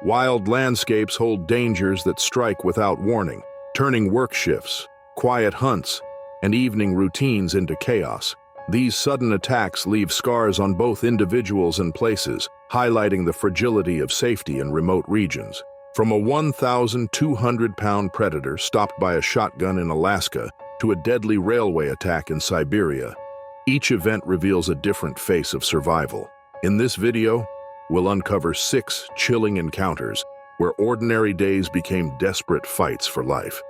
Wild landscapes hold dangers that strike without warning, turning work shifts, quiet hunts, and evening routines into chaos. These sudden attacks leave scars on both individuals and places, highlighting the fragility of safety in remote regions. From a 1,200-pound predator stopped by a shotgun in Alaska to a deadly railway attack in Siberia, each event reveals a different face of survival. In this video, we'll uncover 6 chilling encounters where ordinary days became desperate fights for life.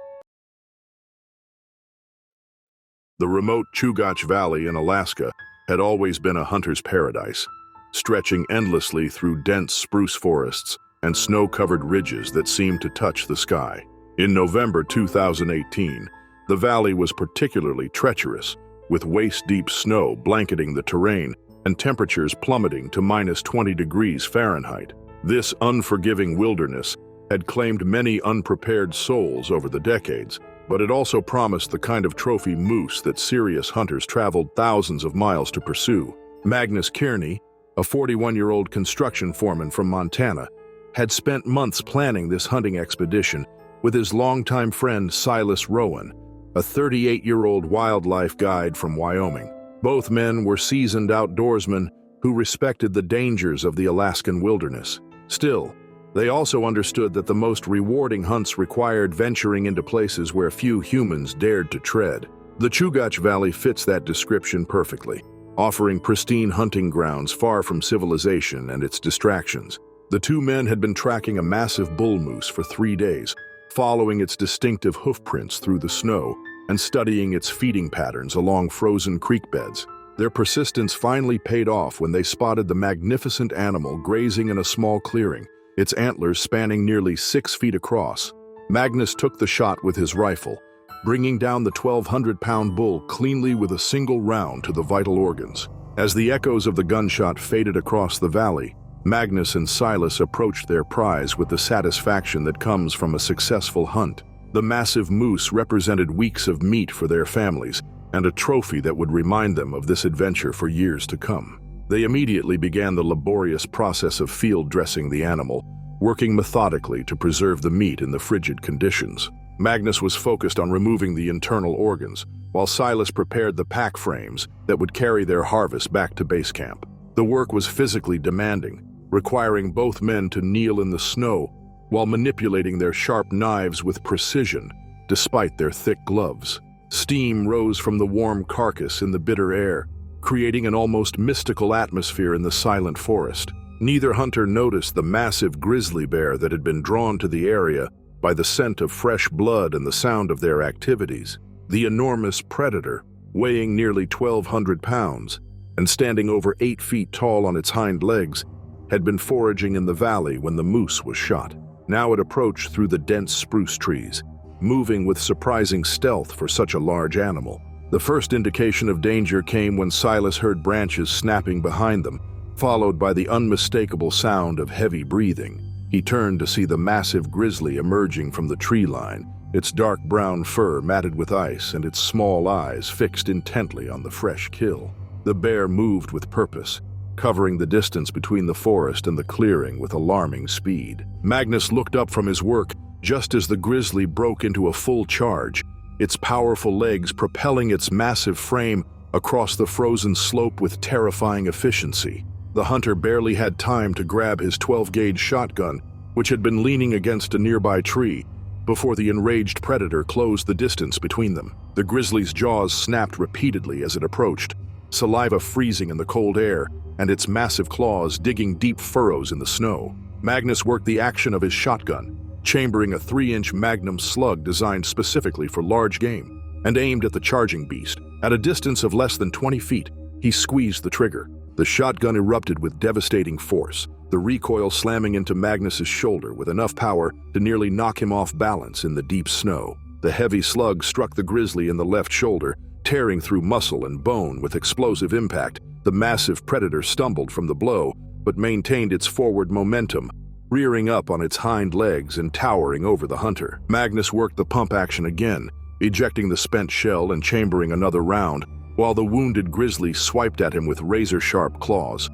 The remote Chugach Valley in Alaska had always been a hunter's paradise, stretching endlessly through dense spruce forests and snow-covered ridges that seemed to touch the sky. In November 2018, the valley was particularly treacherous, with waist-deep snow blanketing the terrain and temperatures plummeting to -20 degrees Fahrenheit. This unforgiving wilderness had claimed many unprepared souls over the decades, but it also promised the kind of trophy moose that serious hunters traveled thousands of miles to pursue. Magnus Kearney, a 41-year-old construction foreman from Montana, had spent months planning this hunting expedition with his longtime friend Silas Rowan, a 38-year-old wildlife guide from Wyoming. Both men were seasoned outdoorsmen who respected the dangers of the Alaskan wilderness. Still, they also understood that the most rewarding hunts required venturing into places where few humans dared to tread. The Chugach Valley fits that description perfectly, offering pristine hunting grounds far from civilization and its distractions. The two men had been tracking a massive bull moose for 3 days, following its distinctive hoofprints through the snow and studying its feeding patterns along frozen creek beds. Their persistence finally paid off when they spotted the magnificent animal grazing in a small clearing, its antlers spanning nearly 6 feet across. Magnus took the shot with his rifle, bringing down the 1,200-pound bull cleanly with a single round to the vital organs. As the echoes of the gunshot faded across the valley, Magnus and Silas approached their prize with the satisfaction that comes from a successful hunt. The massive moose represented weeks of meat for their families and a trophy that would remind them of this adventure for years to come. They immediately began the laborious process of field dressing the animal, working methodically to preserve the meat in the frigid conditions. Magnus was focused on removing the internal organs, while Silas prepared the pack frames that would carry their harvest back to base camp. The work was physically demanding, requiring both men to kneel in the snow while manipulating their sharp knives with precision, despite their thick gloves. Steam rose from the warm carcass in the bitter air, creating an almost mystical atmosphere in the silent forest. Neither hunter noticed the massive grizzly bear that had been drawn to the area by the scent of fresh blood and the sound of their activities. The enormous predator, weighing nearly 1,200 pounds and standing over 8 feet tall on its hind legs, had been foraging in the valley when the moose was shot. Now it approached through the dense spruce trees, moving with surprising stealth for such a large animal. The first indication of danger came when Silas heard branches snapping behind them, followed by the unmistakable sound of heavy breathing. He turned to see the massive grizzly emerging from the tree line, its dark brown fur matted with ice and its small eyes fixed intently on the fresh kill. The bear moved with purpose, covering the distance between the forest and the clearing with alarming speed. Magnus looked up from his work just as the grizzly broke into a full charge, its powerful legs propelling its massive frame across the frozen slope with terrifying efficiency. The hunter barely had time to grab his 12-gauge shotgun, which had been leaning against a nearby tree, before the enraged predator closed the distance between them. The grizzly's jaws snapped repeatedly as it approached, saliva freezing in the cold air and its massive claws digging deep furrows in the snow. Magnus worked the action of his shotgun, chambering a 3-inch magnum slug designed specifically for large game, and aimed at the charging beast. At a distance of less than 20 feet, he squeezed the trigger. The shotgun erupted with devastating force, the recoil slamming into Magnus's shoulder with enough power to nearly knock him off balance in the deep snow. The heavy slug struck the grizzly in the left shoulder, tearing through muscle and bone with explosive impact. The massive predator stumbled from the blow, but maintained its forward momentum, rearing up on its hind legs and towering over the hunter. Magnus worked the pump action again, ejecting the spent shell and chambering another round, while the wounded grizzly swiped at him with razor-sharp claws.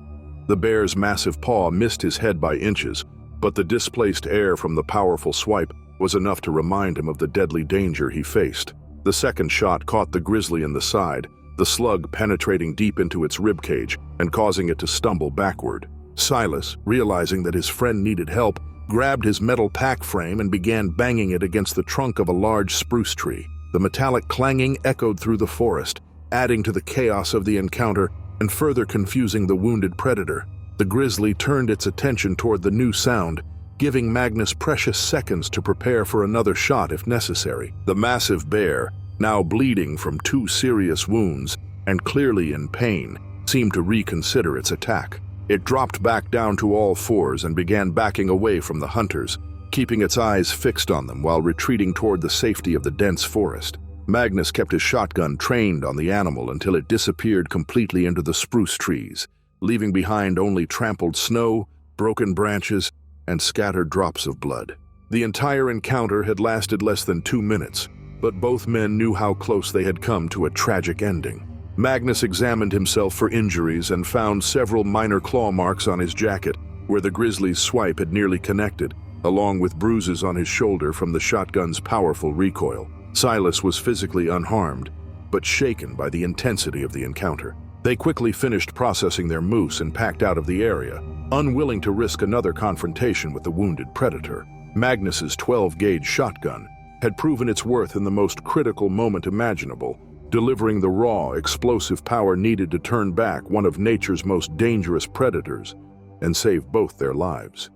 The bear's massive paw missed his head by inches, but the displaced air from the powerful swipe was enough to remind him of the deadly danger he faced. The second shot caught the grizzly in the side, the slug penetrating deep into its ribcage and causing it to stumble backward. Silas, realizing that his friend needed help, grabbed his metal pack frame and began banging it against the trunk of a large spruce tree. The metallic clanging echoed through the forest, adding to the chaos of the encounter and further confusing the wounded predator. The grizzly turned its attention toward the new sound, giving Magnus precious seconds to prepare for another shot if necessary. The massive bear, now bleeding from 2 serious wounds and clearly in pain, seemed to reconsider its attack. It dropped back down to all fours and began backing away from the hunters, keeping its eyes fixed on them while retreating toward the safety of the dense forest. Magnus kept his shotgun trained on the animal until it disappeared completely into the spruce trees, leaving behind only trampled snow, broken branches, and scattered drops of blood. The entire encounter had lasted less than 2 minutes, but both men knew how close they had come to a tragic ending. Magnus examined himself for injuries and found several minor claw marks on his jacket, where the grizzly's swipe had nearly connected, along with bruises on his shoulder from the shotgun's powerful recoil. Silas was physically unharmed, but shaken by the intensity of the encounter. They quickly finished processing their moose and packed out of the area, unwilling to risk another confrontation with the wounded predator. Magnus's 12-gauge shotgun had proven its worth in the most critical moment imaginable, delivering the raw, explosive power needed to turn back one of nature's most dangerous predators and save both their lives.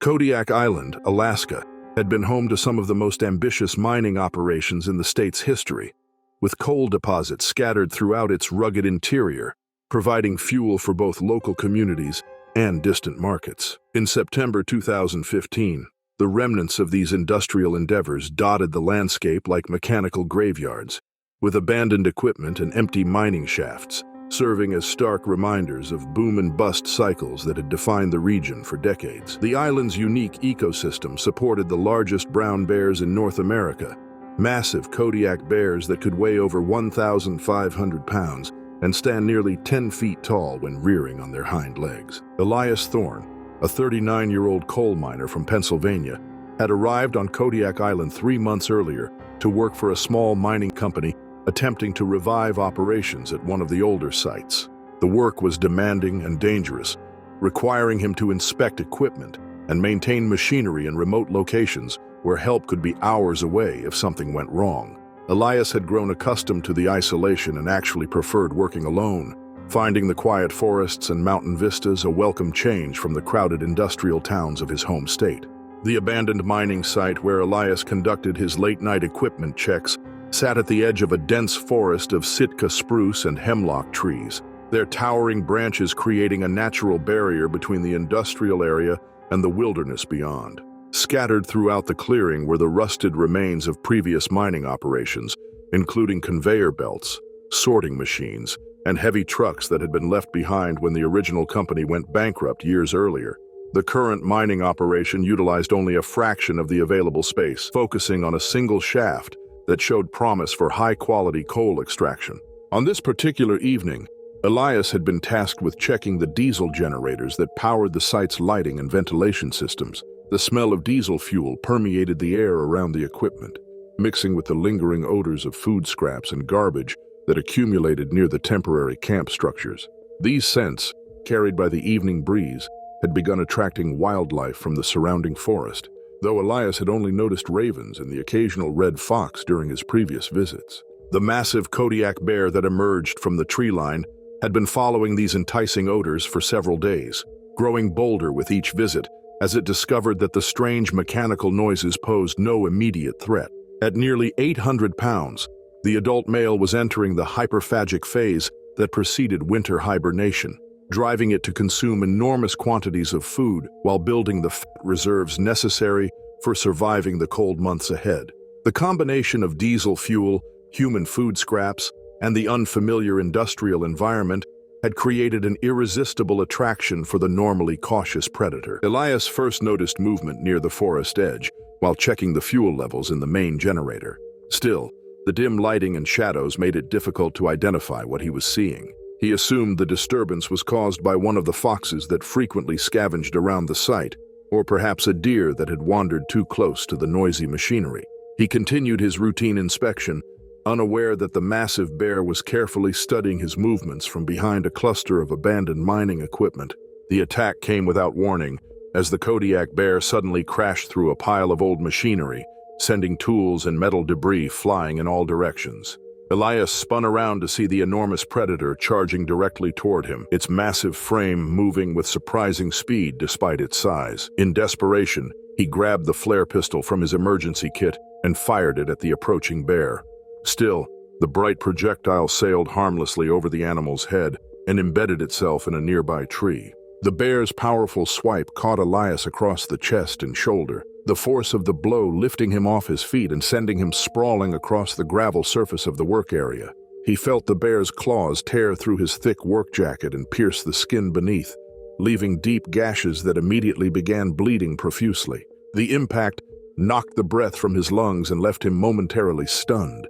Kodiak Island, Alaska, had been home to some of the most ambitious mining operations in the state's history, with coal deposits scattered throughout its rugged interior, providing fuel for both local communities and distant markets. In September 2015, the remnants of these industrial endeavors dotted the landscape like mechanical graveyards, with abandoned equipment and empty mining shafts, serving as stark reminders of boom-and-bust cycles that had defined the region for decades. The island's unique ecosystem supported the largest brown bears in North America, massive Kodiak bears that could weigh over 1,500 pounds and stand nearly 10 feet tall when rearing on their hind legs. Elias Thorne, a 39-year-old coal miner from Pennsylvania, had arrived on Kodiak Island 3 months earlier to work for a small mining company attempting to revive operations at one of the older sites. The work was demanding and dangerous, requiring him to inspect equipment and maintain machinery in remote locations where help could be hours away if something went wrong. Elias had grown accustomed to the isolation and actually preferred working alone, finding the quiet forests and mountain vistas a welcome change from the crowded industrial towns of his home state. The abandoned mining site where Elias conducted his late-night equipment checks sat at the edge of a dense forest of Sitka spruce and hemlock trees, their towering branches creating a natural barrier between the industrial area and the wilderness beyond. Scattered throughout the clearing were the rusted remains of previous mining operations, including conveyor belts, sorting machines, and heavy trucks that had been left behind when the original company went bankrupt years earlier. The current mining operation utilized only a fraction of the available space, focusing on a single shaft that showed promise for high-quality coal extraction. On this particular evening, Elias had been tasked with checking the diesel generators that powered the site's lighting and ventilation systems. The smell of diesel fuel permeated the air around the equipment, mixing with the lingering odors of food scraps and garbage that accumulated near the temporary camp structures. These scents, carried by the evening breeze, had begun attracting wildlife from the surrounding forest, though Elias had only noticed ravens and the occasional red fox during his previous visits. The massive Kodiak bear that emerged from the tree line had been following these enticing odors for several days, growing bolder with each visit as it discovered that the strange mechanical noises posed no immediate threat. At nearly 800 pounds, the adult male was entering the hyperphagic phase that preceded winter hibernation, driving it to consume enormous quantities of food while building the fat reserves necessary for surviving the cold months ahead. The combination of diesel fuel, human food scraps, and the unfamiliar industrial environment had created an irresistible attraction for the normally cautious predator. Elias first noticed movement near the forest edge while checking the fuel levels in the main generator. Still, the dim lighting and shadows made it difficult to identify what he was seeing. He assumed the disturbance was caused by one of the foxes that frequently scavenged around the site, or perhaps a deer that had wandered too close to the noisy machinery. He continued his routine inspection, unaware that the massive bear was carefully studying his movements from behind a cluster of abandoned mining equipment. The attack came without warning, as the Kodiak bear suddenly crashed through a pile of old machinery, sending tools and metal debris flying in all directions. Elias spun around to see the enormous predator charging directly toward him, its massive frame moving with surprising speed despite its size. In desperation, he grabbed the flare pistol from his emergency kit and fired it at the approaching bear. Still, the bright projectile sailed harmlessly over the animal's head and embedded itself in a nearby tree. The bear's powerful swipe caught Elias across the chest and shoulder, the force of the blow lifting him off his feet and sending him sprawling across the gravel surface of the work area. He felt the bear's claws tear through his thick work jacket and pierce the skin beneath, leaving deep gashes that immediately began bleeding profusely. The impact knocked the breath from his lungs and left him momentarily stunned,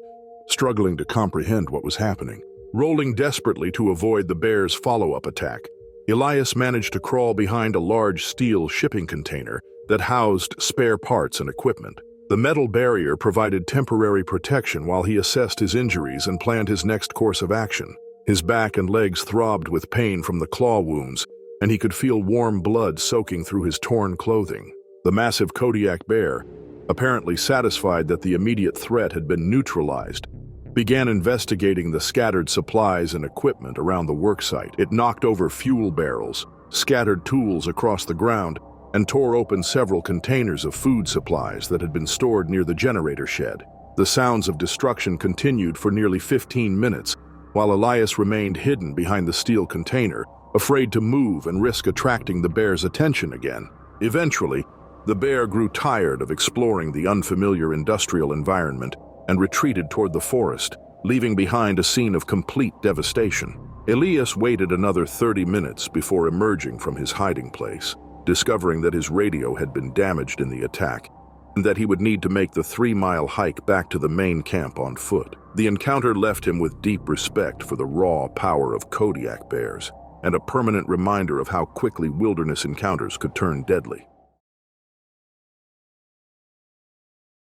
struggling to comprehend what was happening. Rolling desperately to avoid the bear's follow-up attack, Elias managed to crawl behind a large steel shipping container that housed spare parts and equipment. The metal barrier provided temporary protection while he assessed his injuries and planned his next course of action. His back and legs throbbed with pain from the claw wounds, and he could feel warm blood soaking through his torn clothing. The massive Kodiak bear, apparently satisfied that the immediate threat had been neutralized, began investigating the scattered supplies and equipment around the worksite. It knocked over fuel barrels, scattered tools across the ground, and tore open several containers of food supplies that had been stored near the generator shed. The sounds of destruction continued for nearly 15 minutes, while Elias remained hidden behind the steel container, afraid to move and risk attracting the bear's attention again. Eventually, the bear grew tired of exploring the unfamiliar industrial environment and retreated toward the forest, leaving behind a scene of complete devastation. Elias waited another 30 minutes before emerging from his hiding place, discovering that his radio had been damaged in the attack and that he would need to make the 3-mile hike back to the main camp on foot. The encounter left him with deep respect for the raw power of Kodiak bears and a permanent reminder of how quickly wilderness encounters could turn deadly.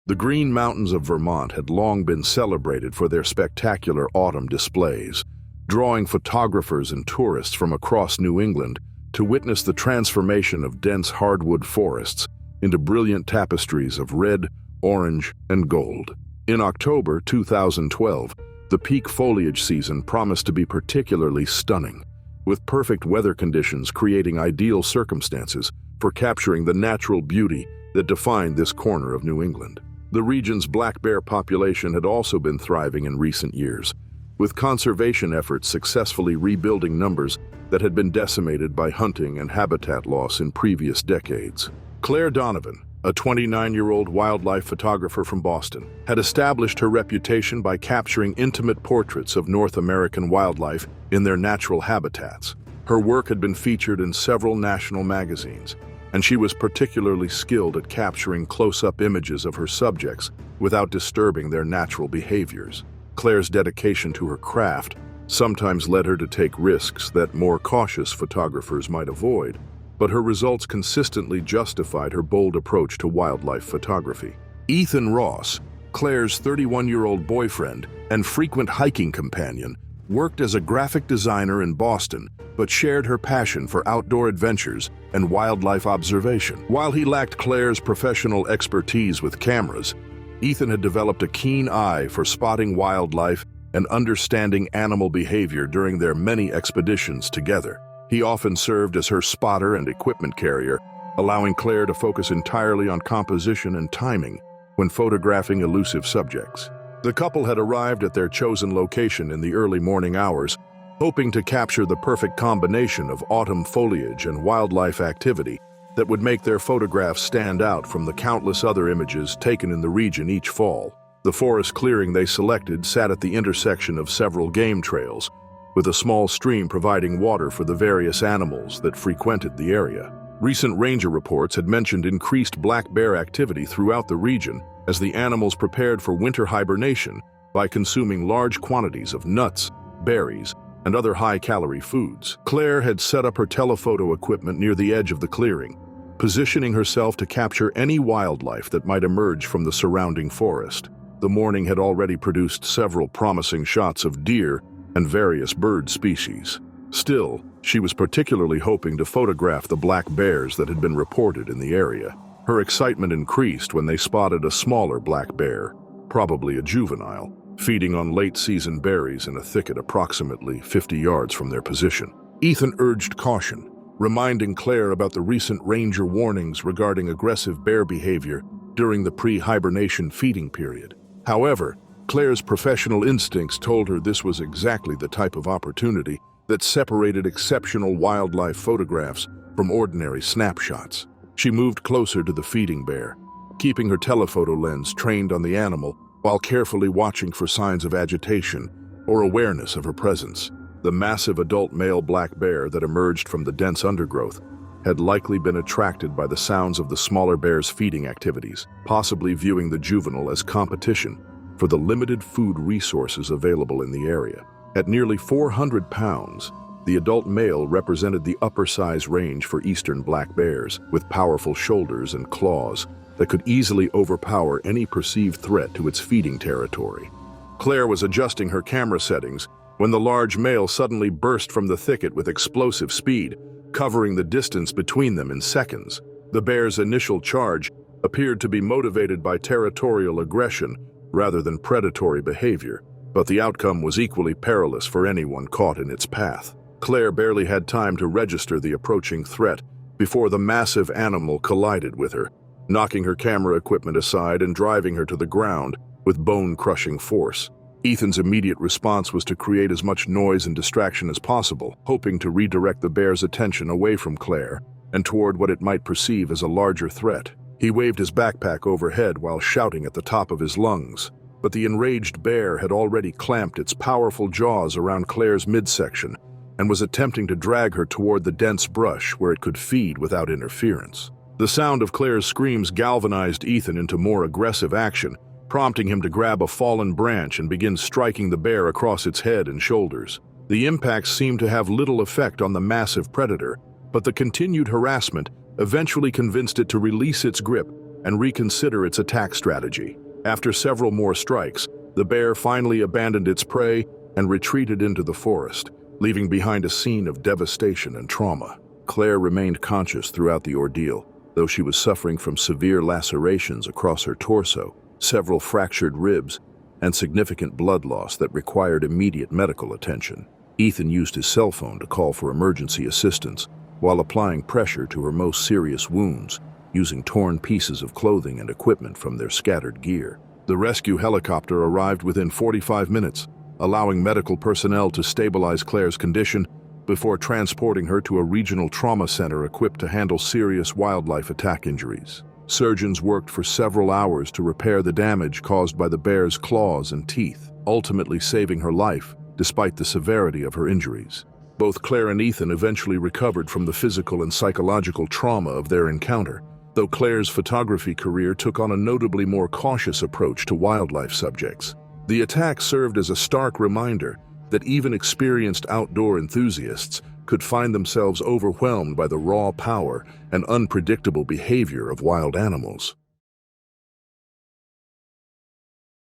The Green Mountains of Vermont had long been celebrated for their spectacular autumn displays, drawing photographers and tourists from across New England to witness the transformation of dense hardwood forests into brilliant tapestries of red, orange, and gold. In October 2012, the peak foliage season promised to be particularly stunning, with perfect weather conditions creating ideal circumstances for capturing the natural beauty that defined this corner of New England. The region's black bear population had also been thriving in recent years, with conservation efforts successfully rebuilding numbers that had been decimated by hunting and habitat loss in previous decades. Claire Donovan, a 29-year-old wildlife photographer from Boston, had established her reputation by capturing intimate portraits of North American wildlife in their natural habitats. Her work had been featured in several national magazines, and she was particularly skilled at capturing close-up images of her subjects without disturbing their natural behaviors. Claire's dedication to her craft sometimes led her to take risks that more cautious photographers might avoid, but her results consistently justified her bold approach to wildlife photography. Ethan Ross, Claire's 31-year-old boyfriend and frequent hiking companion, worked as a graphic designer in Boston, but shared her passion for outdoor adventures and wildlife observation. While he lacked Claire's professional expertise with cameras, Ethan had developed a keen eye for spotting wildlife and understanding animal behavior during their many expeditions together. He often served as her spotter and equipment carrier, allowing Claire to focus entirely on composition and timing when photographing elusive subjects. The couple had arrived at their chosen location in the early morning hours, hoping to capture the perfect combination of autumn foliage and wildlife activity that would make their photographs stand out from the countless other images taken in the region each fall. The forest clearing they selected sat at the intersection of several game trails, with a small stream providing water for the various animals that frequented the area. Recent ranger reports had mentioned increased black bear activity throughout the region as the animals prepared for winter hibernation by consuming large quantities of nuts, berries, and other high-calorie foods. Claire had set up her telephoto equipment near the edge of the clearing, positioning herself to capture any wildlife that might emerge from the surrounding forest. The morning had already produced several promising shots of deer and various bird species. Still, she was particularly hoping to photograph the black bears that had been reported in the area. Her excitement increased when they spotted a smaller black bear, probably a juvenile, feeding on late-season berries in a thicket approximately 50 yards from their position. Ethan urged caution, reminding Claire about the recent ranger warnings regarding aggressive bear behavior during the pre-hibernation feeding period. However, Claire's professional instincts told her this was exactly the type of opportunity that separated exceptional wildlife photographs from ordinary snapshots. She moved closer to the feeding bear, keeping her telephoto lens trained on the animal while carefully watching for signs of agitation or awareness of her presence. The massive adult male black bear that emerged from the dense undergrowth had likely been attracted by the sounds of the smaller bear's feeding activities, possibly viewing the juvenile as competition for the limited food resources available in the area. At nearly 400 pounds, the adult male represented the upper size range for eastern black bears, with powerful shoulders and claws that could easily overpower any perceived threat to its feeding territory. Claire was adjusting her camera settings when the large male suddenly burst from the thicket with explosive speed, covering the distance between them in seconds. The bear's initial charge appeared to be motivated by territorial aggression rather than predatory behavior, but the outcome was equally perilous for anyone caught in its path. Claire barely had time to register the approaching threat before the massive animal collided with her, knocking her camera equipment aside and driving her to the ground with bone-crushing force. Ethan's immediate response was to create as much noise and distraction as possible, hoping to redirect the bear's attention away from Claire and toward what it might perceive as a larger threat. He waved his backpack overhead while shouting at the top of his lungs, but the enraged bear had already clamped its powerful jaws around Claire's midsection and was attempting to drag her toward the dense brush where it could feed without interference. The sound of Claire's screams galvanized Ethan into more aggressive action, prompting him to grab a fallen branch and begin striking the bear across its head and shoulders. The impacts seemed to have little effect on the massive predator, but the continued harassment eventually convinced it to release its grip and reconsider its attack strategy. After several more strikes, the bear finally abandoned its prey and retreated into the forest, leaving behind a scene of devastation and trauma. Claire remained conscious throughout the ordeal, though she was suffering from severe lacerations across her torso, several fractured ribs, and significant blood loss that required immediate medical attention. Ethan used his cell phone to call for emergency assistance while applying pressure to her most serious wounds, using torn pieces of clothing and equipment from their scattered gear. The rescue helicopter arrived within 45 minutes, allowing medical personnel to stabilize Claire's condition before transporting her to a regional trauma center equipped to handle serious wildlife attack injuries. Surgeons worked for several hours to repair the damage caused by the bear's claws and teeth, ultimately saving her life despite the severity of her injuries. Both Claire and Ethan eventually recovered from the physical and psychological trauma of their encounter, though Claire's photography career took on a notably more cautious approach to wildlife subjects. The attack served as a stark reminder that even experienced outdoor enthusiasts could find themselves overwhelmed by the raw power and unpredictable behavior of wild animals.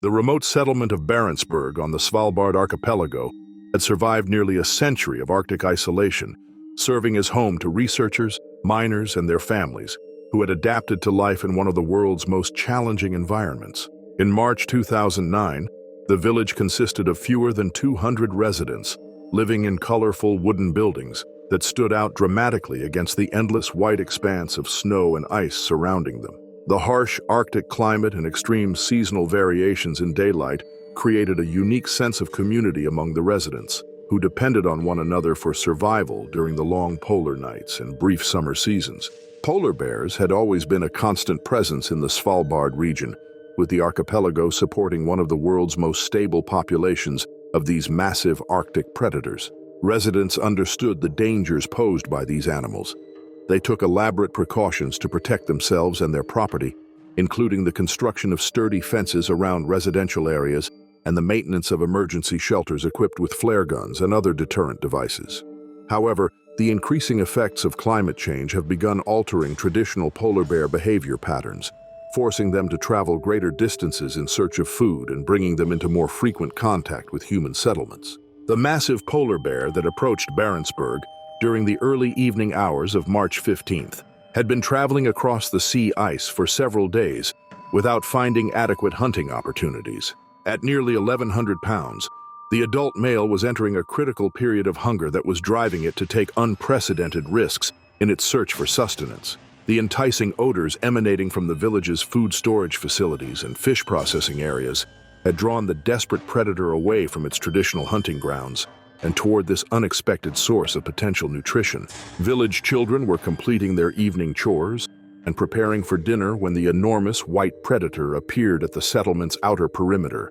The remote settlement of Barentsburg on the Svalbard archipelago had survived nearly a century of Arctic isolation, serving as home to researchers, miners, and their families who had adapted to life in one of the world's most challenging environments. In March 2009, the village consisted of fewer than 200 residents, living in colorful wooden buildings that stood out dramatically against the endless white expanse of snow and ice surrounding them. The harsh Arctic climate and extreme seasonal variations in daylight created a unique sense of community among the residents, who depended on one another for survival during the long polar nights and brief summer seasons. Polar bears had always been a constant presence in the Svalbard region, with the archipelago supporting one of the world's most stable populations of these massive Arctic predators. Residents understood the dangers posed by these animals. They took elaborate precautions to protect themselves and their property, including the construction of sturdy fences around residential areas and the maintenance of emergency shelters equipped with flare guns and other deterrent devices. However, the increasing effects of climate change have begun altering traditional polar bear behavior patterns, forcing them to travel greater distances in search of food and bringing them into more frequent contact with human settlements. The massive polar bear that approached Barentsburg during the early evening hours of March 15th had been traveling across the sea ice for several days without finding adequate hunting opportunities. At nearly 1,100 pounds, the adult male was entering a critical period of hunger that was driving it to take unprecedented risks in its search for sustenance. The enticing odors emanating from the village's food storage facilities and fish processing areas had drawn the desperate predator away from its traditional hunting grounds and toward this unexpected source of potential nutrition. Village children were completing their evening chores and preparing for dinner when the enormous white predator appeared at the settlement's outer perimeter,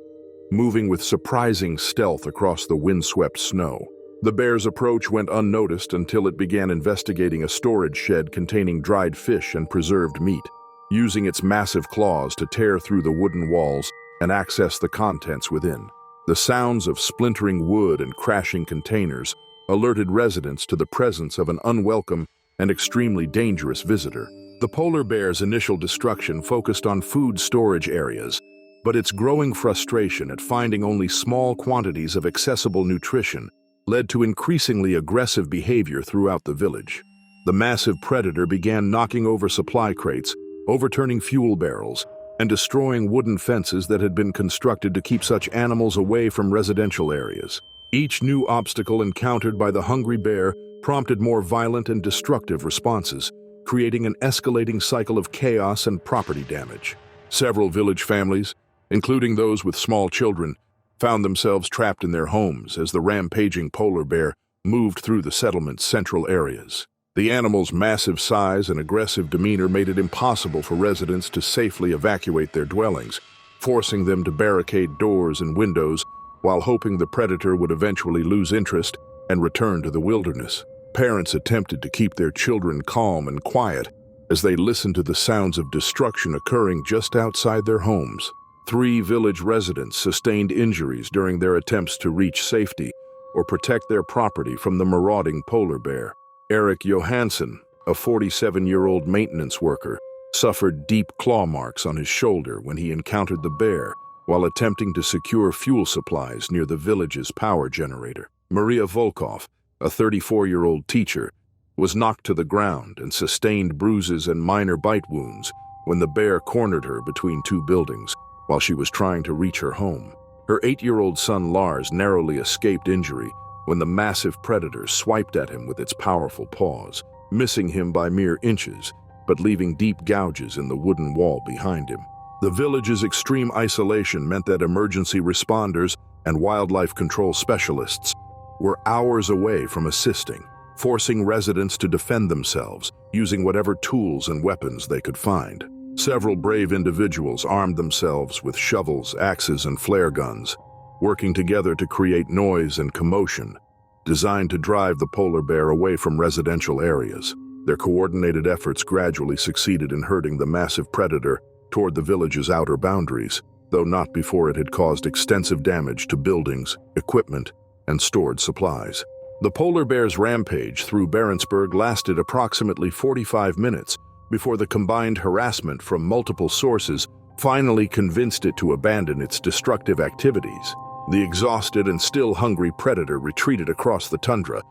moving with surprising stealth across the windswept snow. The bear's approach went unnoticed until it began investigating a storage shed containing dried fish and preserved meat, using its massive claws to tear through the wooden walls and access the contents within. The sounds of splintering wood and crashing containers alerted residents to the presence of an unwelcome and extremely dangerous visitor. The polar bear's initial destruction focused on food storage areas, but its growing frustration at finding only small quantities of accessible nutrition led to increasingly aggressive behavior throughout the village. The massive predator began knocking over supply crates, overturning fuel barrels, and destroying wooden fences that had been constructed to keep such animals away from residential areas. Each new obstacle encountered by the hungry bear prompted more violent and destructive responses, creating an escalating cycle of chaos and property damage. Several village families, including those with small children, found themselves trapped in their homes as the rampaging polar bear moved through the settlement's central areas. The animal's massive size and aggressive demeanor made it impossible for residents to safely evacuate their dwellings, forcing them to barricade doors and windows while hoping the predator would eventually lose interest and return to the wilderness. Parents attempted to keep their children calm and quiet as they listened to the sounds of destruction occurring just outside their homes. 3 village residents sustained injuries during their attempts to reach safety or protect their property from the marauding polar bear. Eric Johansson, a 47-year-old maintenance worker, suffered deep claw marks on his shoulder when he encountered the bear while attempting to secure fuel supplies near the village's power generator. Maria Volkov, a 34-year-old teacher, was knocked to the ground and sustained bruises and minor bite wounds when the bear cornered her between 2 buildings while she was trying to reach her home. Her 8-year-old son Lars narrowly escaped injury when the massive predator swiped at him with its powerful paws, missing him by mere inches, but leaving deep gouges in the wooden wall behind him. The village's extreme isolation meant that emergency responders and wildlife control specialists were hours away from assisting, forcing residents to defend themselves using whatever tools and weapons they could find. Several brave individuals armed themselves with shovels, axes, and flare guns, working together to create noise and commotion, designed to drive the polar bear away from residential areas. Their coordinated efforts gradually succeeded in herding the massive predator toward the village's outer boundaries, though not before it had caused extensive damage to buildings, equipment, and stored supplies. The polar bear's rampage through Barentsburg lasted approximately 45 minutes before the combined harassment from multiple sources finally convinced it to abandon its destructive activities. The exhausted and still hungry predator retreated across the tundra,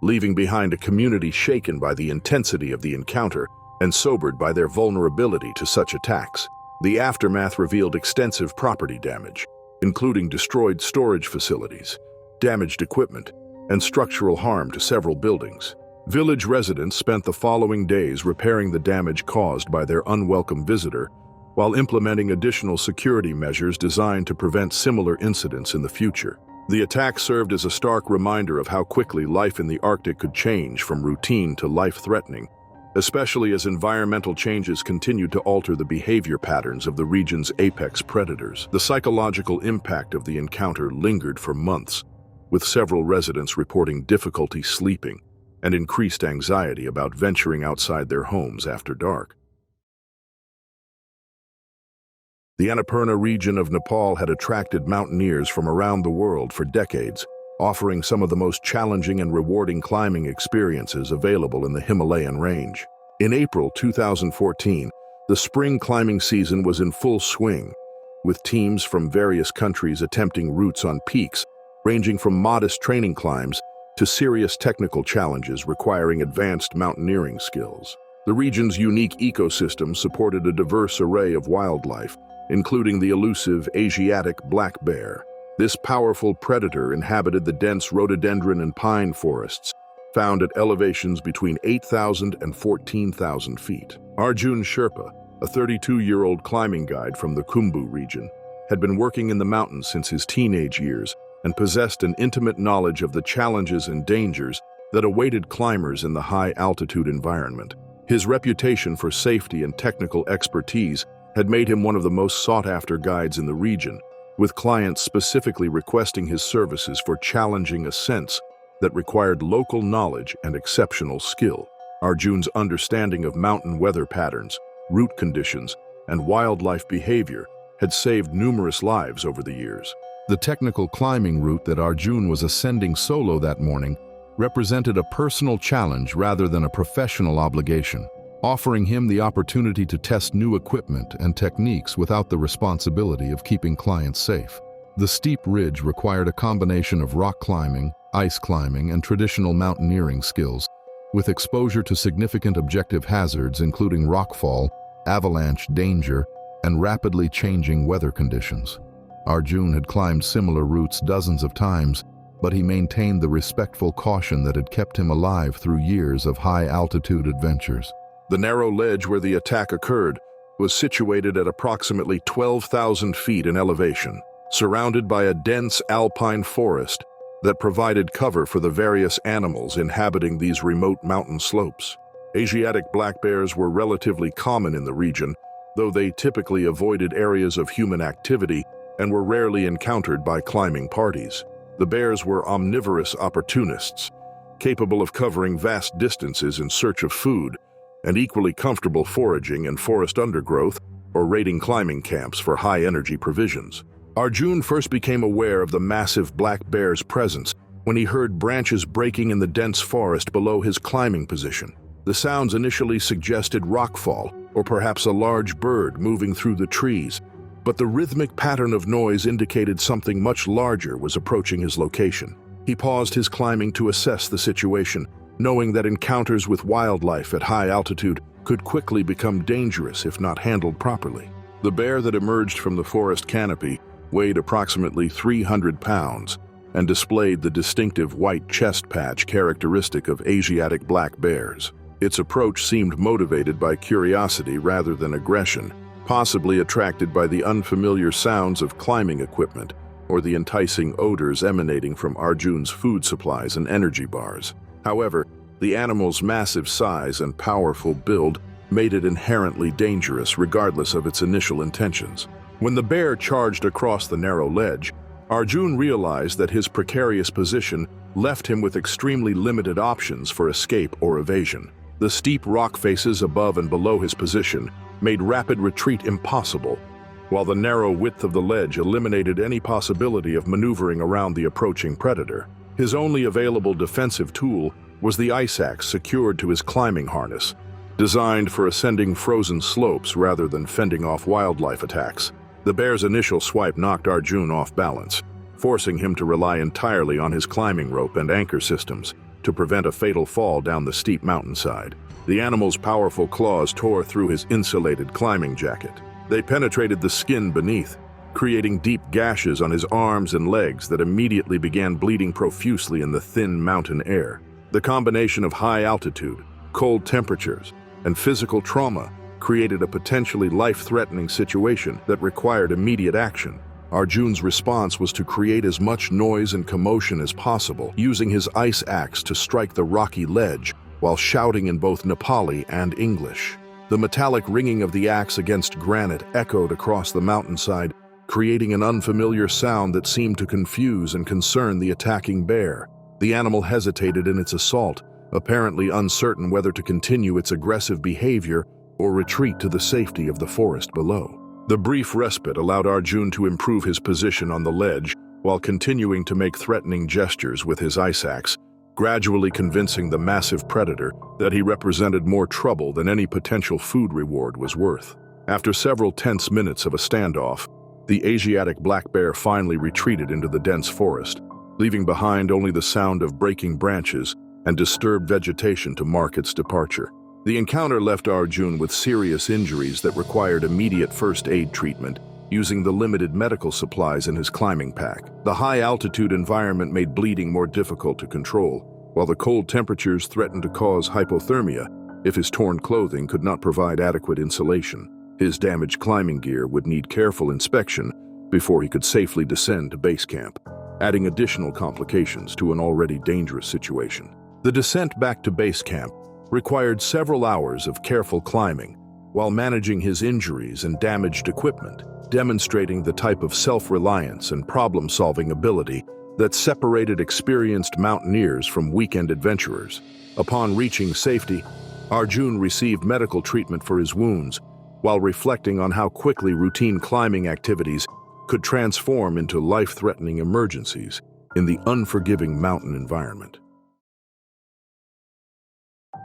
leaving behind a community shaken by the intensity of the encounter and sobered by their vulnerability to such attacks. The aftermath revealed extensive property damage, including destroyed storage facilities, damaged equipment, and structural harm to several buildings. Village residents spent the following days repairing the damage caused by their unwelcome visitor, while implementing additional security measures designed to prevent similar incidents in the future. The attack served as a stark reminder of how quickly life in the Arctic could change from routine to life-threatening, especially as environmental changes continued to alter the behavior patterns of the region's apex predators. The psychological impact of the encounter lingered for months, with several residents reporting difficulty sleeping and increased anxiety about venturing outside their homes after dark. The Annapurna region of Nepal had attracted mountaineers from around the world for decades, offering some of the most challenging and rewarding climbing experiences available in the Himalayan range. In April 2014, the spring climbing season was in full swing, with teams from various countries attempting routes on peaks, ranging from modest training climbs to serious technical challenges requiring advanced mountaineering skills. The region's unique ecosystem supported a diverse array of wildlife, including the elusive Asiatic black bear. This powerful predator inhabited the dense rhododendron and pine forests, found at elevations between 8,000 and 14,000 feet. Arjun Sherpa, a 32-year-old climbing guide from the Khumbu region, had been working in the mountains since his teenage years and possessed an intimate knowledge of the challenges and dangers that awaited climbers in the high-altitude environment. His reputation for safety and technical expertise had made him one of the most sought-after guides in the region, with clients specifically requesting his services for challenging ascents that required local knowledge and exceptional skill. Arjun's understanding of mountain weather patterns, route conditions, and wildlife behavior had saved numerous lives over the years. The technical climbing route that Arjun was ascending solo that morning represented a personal challenge rather than a professional obligation, offering him the opportunity to test new equipment and techniques without the responsibility of keeping clients safe. The steep ridge required a combination of rock climbing, ice climbing, and traditional mountaineering skills, with exposure to significant objective hazards including rockfall, avalanche danger, and rapidly changing weather conditions. Arjun had climbed similar routes dozens of times, but he maintained the respectful caution that had kept him alive through years of high-altitude adventures. The narrow ledge where the attack occurred was situated at approximately 12,000 feet in elevation, surrounded by a dense alpine forest that provided cover for the various animals inhabiting these remote mountain slopes. Asiatic black bears were relatively common in the region, though they typically avoided areas of human activity and were rarely encountered by climbing parties. The bears were omnivorous opportunists, capable of covering vast distances in search of food, and equally comfortable foraging in forest undergrowth or raiding climbing camps for high-energy provisions. Arjun first became aware of the massive black bear's presence when he heard branches breaking in the dense forest below his climbing position. The sounds initially suggested rockfall, or perhaps a large bird moving through the trees, but the rhythmic pattern of noise indicated something much larger was approaching his location. He paused his climbing to assess the situation, knowing that encounters with wildlife at high altitude could quickly become dangerous if not handled properly. The bear that emerged from the forest canopy weighed approximately 300 pounds and displayed the distinctive white chest patch characteristic of Asiatic black bears. Its approach seemed motivated by curiosity rather than aggression, possibly attracted by the unfamiliar sounds of climbing equipment or the enticing odors emanating from Arjun's food supplies and energy bars. However, the animal's massive size and powerful build made it inherently dangerous regardless of its initial intentions. When the bear charged across the narrow ledge, Arjun realized that his precarious position left him with extremely limited options for escape or evasion. The steep rock faces above and below his position made rapid retreat impossible, while the narrow width of the ledge eliminated any possibility of maneuvering around the approaching predator. His only available defensive tool was the ice axe secured to his climbing harness, designed for ascending frozen slopes rather than fending off wildlife attacks. The bear's initial swipe knocked Arjun off balance, forcing him to rely entirely on his climbing rope and anchor systems to prevent a fatal fall down the steep mountainside. The animal's powerful claws tore through his insulated climbing jacket. They penetrated the skin beneath, creating deep gashes on his arms and legs that immediately began bleeding profusely in the thin mountain air. The combination of high altitude, cold temperatures, and physical trauma created a potentially life-threatening situation that required immediate action. Arjun's response was to create as much noise and commotion as possible, using his ice axe to strike the rocky ledge while shouting in both Nepali and English. The metallic ringing of the axe against granite echoed across the mountainside, creating an unfamiliar sound that seemed to confuse and concern the attacking bear. The animal hesitated in its assault, apparently uncertain whether to continue its aggressive behavior or retreat to the safety of the forest below. The brief respite allowed Arjun to improve his position on the ledge while continuing to make threatening gestures with his ice axe, gradually convincing the massive predator that he represented more trouble than any potential food reward was worth. After several tense minutes of a standoff, the Asiatic black bear finally retreated into the dense forest, leaving behind only the sound of breaking branches and disturbed vegetation to mark its departure. The encounter left Arjun with serious injuries that required immediate first aid treatment, using the limited medical supplies in his climbing pack. The high-altitude environment made bleeding more difficult to control, while the cold temperatures threatened to cause hypothermia if his torn clothing could not provide adequate insulation. His damaged climbing gear would need careful inspection before he could safely descend to base camp, adding additional complications to an already dangerous situation. The descent back to base camp required several hours of careful climbing while managing his injuries and damaged equipment, demonstrating the type of self-reliance and problem-solving ability that separated experienced mountaineers from weekend adventurers. Upon reaching safety, Arjun received medical treatment for his wounds while reflecting on how quickly routine climbing activities could transform into life-threatening emergencies in the unforgiving mountain environment.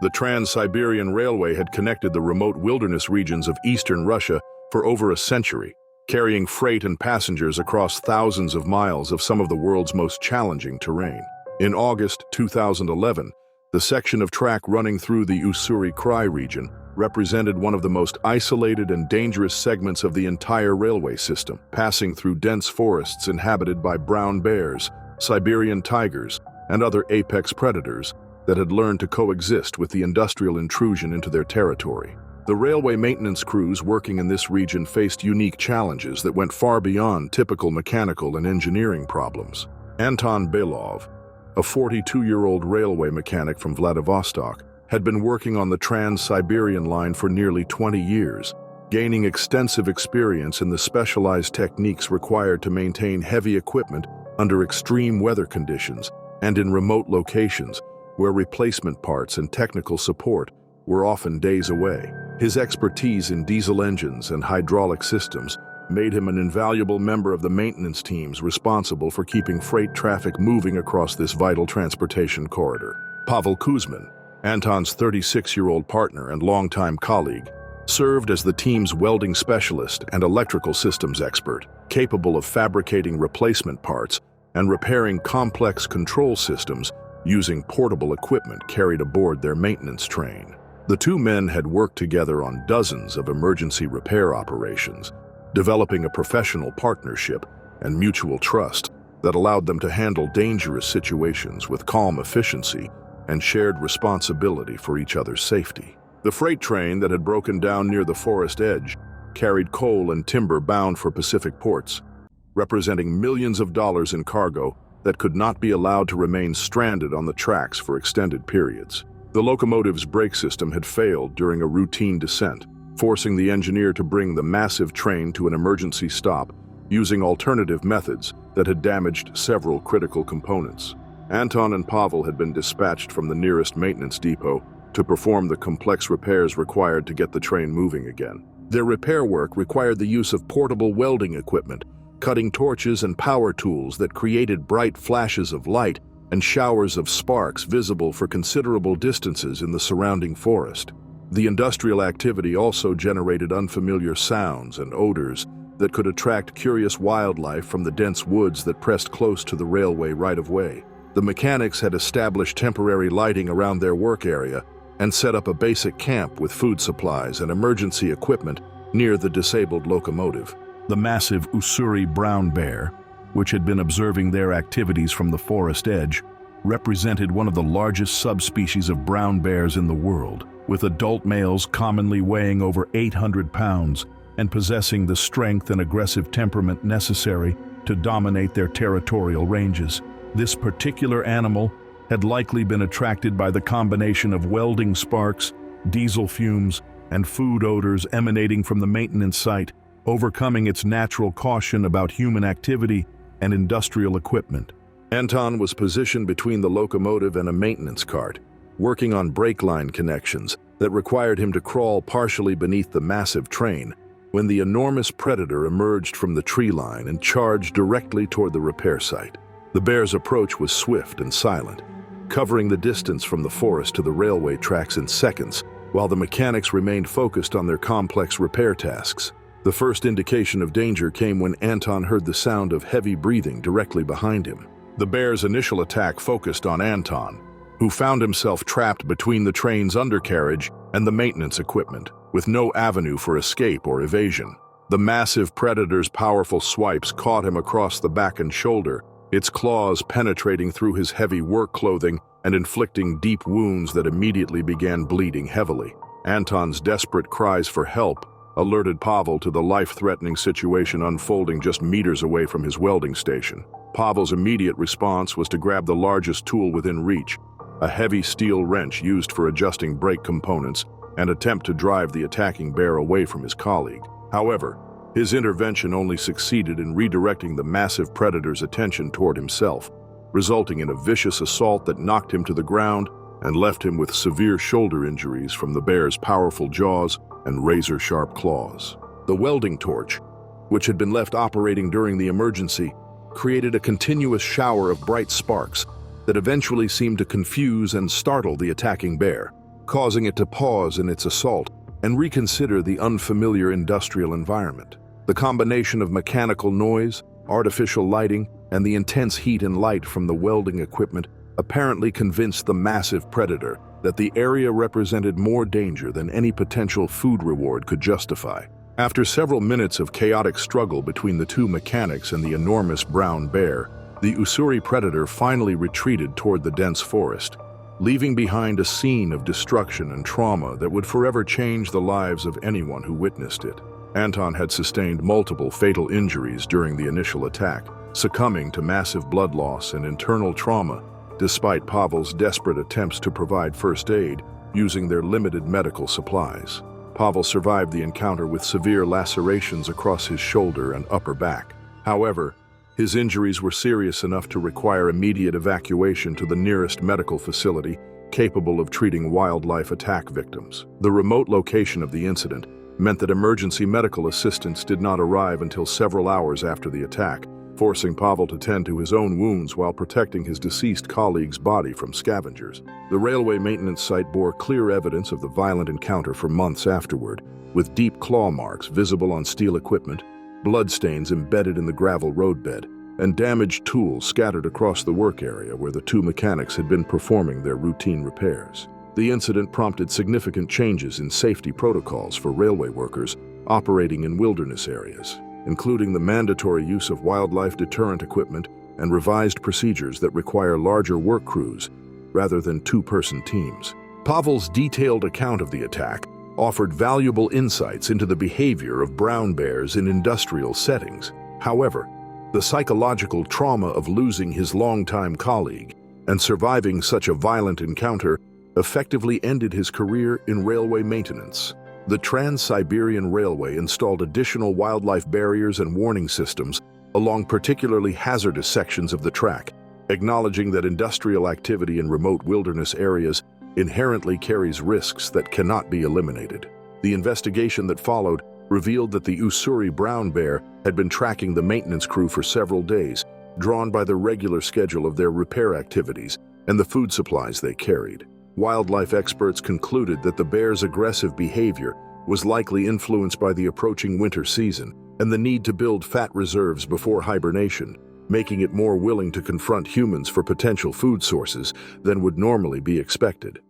The Trans-Siberian Railway had connected the remote wilderness regions of eastern Russia for over a century, carrying freight and passengers across thousands of miles of some of the world's most challenging terrain. In August 2011, the section of track running through the Ussuri-Krai region represented one of the most isolated and dangerous segments of the entire railway system, passing through dense forests inhabited by brown bears, Siberian tigers, and other apex predators that had learned to coexist with the industrial intrusion into their territory. The railway maintenance crews working in this region faced unique challenges that went far beyond typical mechanical and engineering problems. Anton Belov, a 42-year-old railway mechanic from Vladivostok, had been working on the Trans-Siberian line for nearly 20 years, gaining extensive experience in the specialized techniques required to maintain heavy equipment under extreme weather conditions and in remote locations where replacement parts and technical support were often days away. His expertise in diesel engines and hydraulic systems made him an invaluable member of the maintenance teams responsible for keeping freight traffic moving across this vital transportation corridor. Pavel Kuzmin, Anton's 36-year-old partner and longtime colleague, served as the team's welding specialist and electrical systems expert, capable of fabricating replacement parts and repairing complex control systems using portable equipment carried aboard their maintenance train. The two men had worked together on dozens of emergency repair operations, developing a professional partnership and mutual trust that allowed them to handle dangerous situations with calm efficiency and shared responsibility for each other's safety. The freight train that had broken down near the forest edge carried coal and timber bound for Pacific ports, representing millions of dollars in cargo that could not be allowed to remain stranded on the tracks for extended periods. The locomotive's brake system had failed during a routine descent, forcing the engineer to bring the massive train to an emergency stop using alternative methods that had damaged several critical components. Anton and Pavel had been dispatched from the nearest maintenance depot to perform the complex repairs required to get the train moving again. Their repair work required the use of portable welding equipment, cutting torches and power tools that created bright flashes of light and showers of sparks visible for considerable distances in the surrounding forest. The industrial activity also generated unfamiliar sounds and odors that could attract curious wildlife from the dense woods that pressed close to the railway right-of-way. The mechanics had established temporary lighting around their work area and set up a basic camp with food supplies and emergency equipment near the disabled locomotive. The massive Ussuri brown bear, which had been observing their activities from the forest edge, represented one of the largest subspecies of brown bears in the world, with adult males commonly weighing over 800 pounds and possessing the strength and aggressive temperament necessary to dominate their territorial ranges. This particular animal had likely been attracted by the combination of welding sparks, diesel fumes, and food odors emanating from the maintenance site, overcoming its natural caution about human activity and industrial equipment. Anton was positioned between the locomotive and a maintenance cart, working on brake line connections that required him to crawl partially beneath the massive train, when the enormous predator emerged from the tree line and charged directly toward the repair site. The bear's approach was swift and silent, covering the distance from the forest to the railway tracks in seconds, while the mechanics remained focused on their complex repair tasks. The first indication of danger came when Anton heard the sound of heavy breathing directly behind him. The bear's initial attack focused on Anton, who found himself trapped between the train's undercarriage and the maintenance equipment, with no avenue for escape or evasion. The massive predator's powerful swipes caught him across the back and shoulder, its claws penetrating through his heavy work clothing and inflicting deep wounds that immediately began bleeding heavily. Anton's desperate cries for help alerted Pavel to the life-threatening situation unfolding just meters away from his welding station. Pavel's immediate response was to grab the largest tool within reach, a heavy steel wrench used for adjusting brake components, and attempt to drive the attacking bear away from his colleague. However, his intervention only succeeded in redirecting the massive predator's attention toward himself, resulting in a vicious assault that knocked him to the ground and left him with severe shoulder injuries from the bear's powerful jaws and razor-sharp claws. The welding torch, which had been left operating during the emergency, created a continuous shower of bright sparks that eventually seemed to confuse and startle the attacking bear, causing it to pause in its assault and reconsider the unfamiliar industrial environment. The combination of mechanical noise, artificial lighting, and the intense heat and light from the welding equipment apparently convinced the massive predator that the area represented more danger than any potential food reward could justify. After several minutes of chaotic struggle between the two mechanics and the enormous brown bear, the Ussuri predator finally retreated toward the dense forest, leaving behind a scene of destruction and trauma that would forever change the lives of anyone who witnessed it. Anton had sustained multiple fatal injuries during the initial attack, succumbing to massive blood loss and internal trauma, despite Pavel's desperate attempts to provide first aid using their limited medical supplies. Pavel survived the encounter with severe lacerations across his shoulder and upper back. However, his injuries were serious enough to require immediate evacuation to the nearest medical facility capable of treating wildlife attack victims. The remote location of the incident meant that emergency medical assistance did not arrive until several hours after the attack, forcing Pavel to tend to his own wounds while protecting his deceased colleague's body from scavengers. The railway maintenance site bore clear evidence of the violent encounter for months afterward, with deep claw marks visible on steel equipment, bloodstains embedded in the gravel roadbed, and damaged tools scattered across the work area where the two mechanics had been performing their routine repairs. The incident prompted significant changes in safety protocols for railway workers operating in wilderness areas, including the mandatory use of wildlife deterrent equipment and revised procedures that require larger work crews rather than two-person teams. Pavel's detailed account of the attack offered valuable insights into the behavior of brown bears in industrial settings. However, the psychological trauma of losing his longtime colleague and surviving such a violent encounter effectively ended his career in railway maintenance. The Trans-Siberian Railway installed additional wildlife barriers and warning systems along particularly hazardous sections of the track, acknowledging that industrial activity in remote wilderness areas inherently carries risks that cannot be eliminated. The investigation that followed revealed that the Ussuri brown bear had been tracking the maintenance crew for several days, drawn by the regular schedule of their repair activities and the food supplies they carried. Wildlife experts concluded that the bear's aggressive behavior was likely influenced by the approaching winter season and the need to build fat reserves before hibernation, making it more willing to confront humans for potential food sources than would normally be expected.